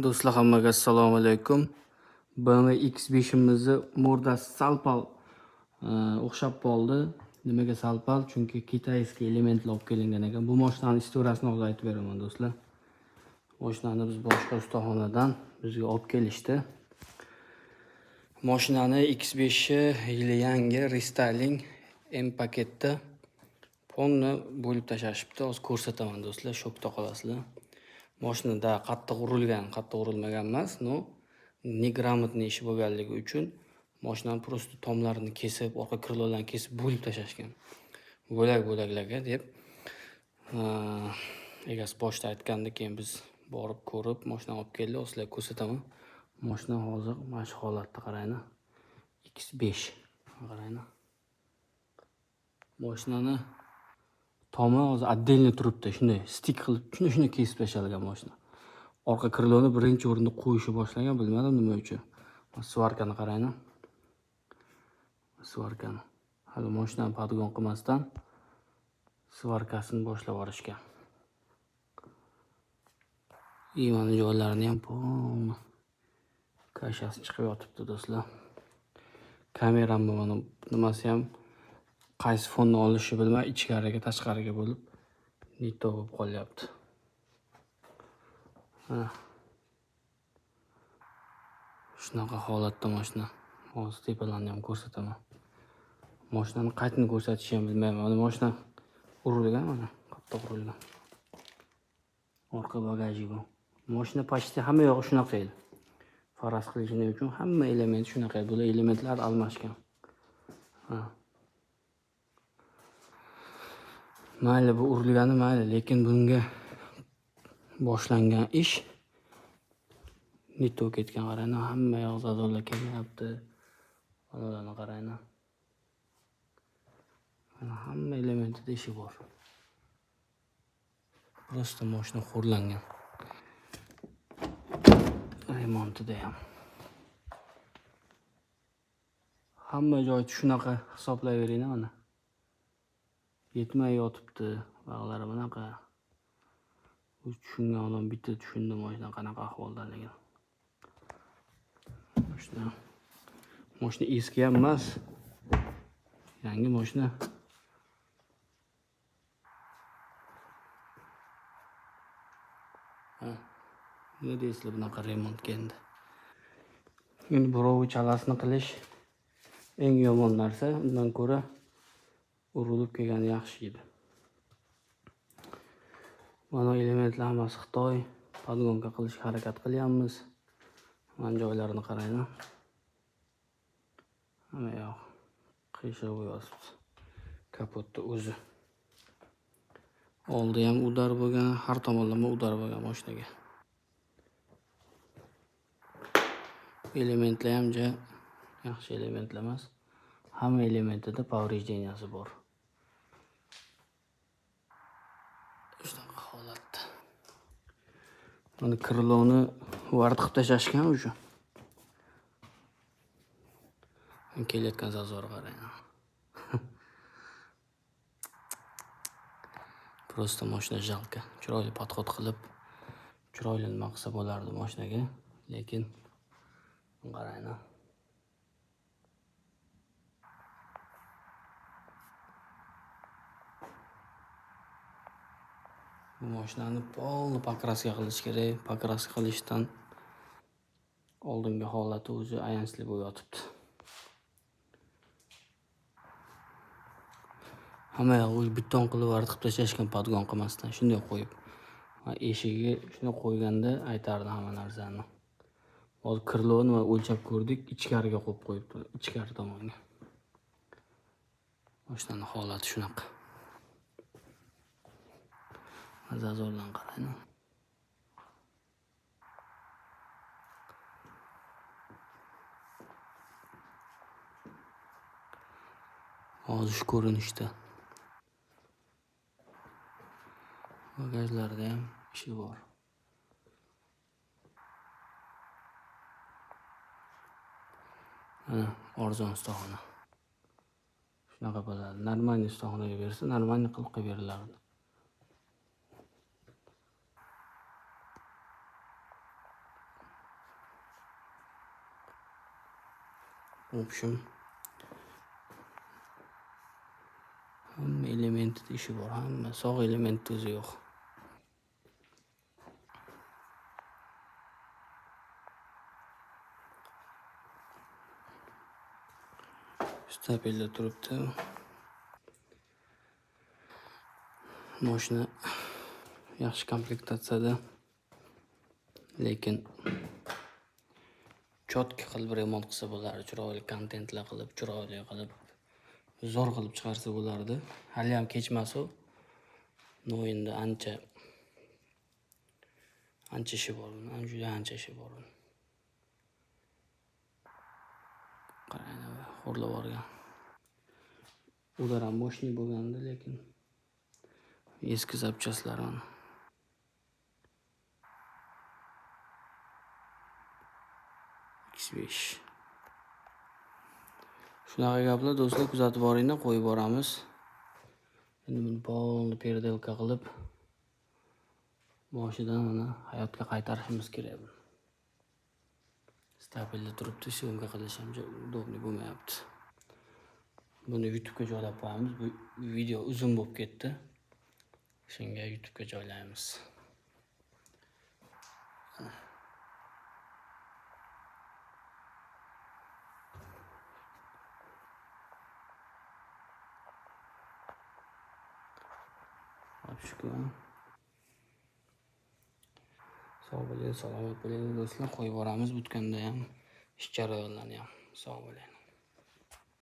Do'stlar, hammaga assalomu alaykum. BMW X5imizni murdasi sal-pal o'xshab qoldi. Nimaga sal-pal? Chunki kitayskiy elementlar olib kelingan ekan. Bu mashinani istoriyasini hozir aytib beraman do'stlar. Mashinani biz boshqa ustaxonadan bizga olib kelishdi. Mashinani X5 yili yangi restyling M paketda ponni bo'lib tashashibdi. Hozir ko'rsataman do'stlar, shokda qolasizlar. Mashinada qattiq urilmagan emas, no неграмотный ish bo'lganligi uchun mashinani просто tomlarini kesib, orqa krилolarini kesib bo'lib tashashgan. Bo'lak-bo'laklarga deb egasi boshda aytgandan keyin biz borib ko'rib, mashinani olib keldik. Sizlarga ko'rsataman. Mashina hozir mana shu holatda qaranglar. X5 qaranglar. Mashinani tomi hozir отдельно turibdi. Shunday stik qilib, shunday kesib tashalgan mashina. Orqa kriloni birinchi o'rinda qo'yishni boshlagan, bilmadim nima uchun. Svarkani qaranglar. Svarkani. Hali mashinani podgon qilmasdan svarkasini boshlab yuborishgan. Mana joylarini ham pol kashasi chiqib yotibdi do'stlar. Kameramni mana nimasi ham qaysi fonni olishi bilmay, ichkariga, tashqariga bo'lib nito bo'lib qolyapti. Shunaqa holatda mashina. Hozir tepalarni ham ko'rsataman. Mashinani qaytini ko'rsatishni ham bilmayman. Mana mashina urilgan, mana qattiq urilgan. Orqa bagaji bu. Mashina почти hamma yog'i shunaqa edi. Faraz qilishini uchun hamma element shunaqa edi. Bular elementlar almashgan. Mayli bu urilgani mayli, lekin bunga boshlangan ish nito ketgan qaranglar, hamma yoq zazorlar kelyapti. Mana qaranglar. Mana hamma elementida ishi bor. Prosta mashina xo'rlangan. Remontida ham. Hamma joy shunaqa hisoblayveringlar mana. Yetmay yotibdi. Bog'lari bunaqa. Bu tushungan odam bitta tushundi mashina qanaqa ahvoldaligini. Mashina eski ham emas. Yangi mashina. Nima deysizlar bunaqa remontga endi? Endi birovi chalasini qilish eng yomon narsa, undan ko'ra urilib kelgani yaxshi edi. Mana elementlar hammasi Xitoy, podgonga qilishga harakat qilyapmiz. Mana joylarini qaranglar. Hamma yoq qiyshiq yotibdi. Kapotda o'zi. Oldi ham udar bo'lgan, har tomonlama udar bo'lgan mashinaga. Elementlar ham yaxshi elementlar emas. Hamma elementida поврежденияsi bor. Shunaqa holatda. Mana kriloni vartib tashashgan o'sha. Kelayotgan zazor qaranglar. Prosta mashina jalka. Chiroyli podxod qilib, chiroyli nima qilsa bo'lardi mashinaga, lekin qaranglar. Bu mashinani polni pokraska qilish kerak. Pokraska qilishdan oldingi holati o'zi ayanchli bo'lib yotibdi. Hamma yo'q beton qilib artib tashashgan podgon qilmasdan, shunday qo'yib. Eshigiga shuni qo'yganda aytardi hamma narsani. Hozir kriloni va o'lchab ko'rdik, ichkariga qo'yib qo'yibdi, ichkari tomonga. Mashinaning holati shunaqa. Zazordan qaranglar. Hozir shu ko'rinishda. Bagajlarda ham ishi bor. Mana arzon ustaxona. Shunaqa bo'ladi. Normalniy ustaxonaga bersa, normalniy qilib qo'yib berilardi. В общем, hamma elementida ishi bor, hamma sog' elementda o'zi yo'q. Stapelda turibdi. Mashina yaxshi komplektatsiyada, lekin chotka qilib remont qilsa bo'lardi, chiroyli kontentlar qilib, chiroyli qilib, zo'r qilib chiqarsa bo'lardi. Hali ham kechmas u. No endi ancha ishi bor, juda ancha ishi bor. Qarang, xo'rlab borgan. Ular ham moshni bo'lgandi, lekin eski zapchastlar mana. X5. Shunaqa gaplar do'stlar, kuzatib boringlar, qo'yib boramiz. Endi buni polni perdelka qilib boshidan mana hayotga qaytarishimiz kerak. Stapelda turibdi, syomka qilish ham udobniy bo'lmayapti. Buni YouTube'ga joylab qo'yamiz. Bu video uzun bo'lib ketdi. Shunga YouTube'ga joylaymiz. Shukr. Sog' bo'ling, salomat bo'ling do'stlar. Qo'yib boramiz butganda ham, ish jarayonlarini ham. Sog' bo'ling.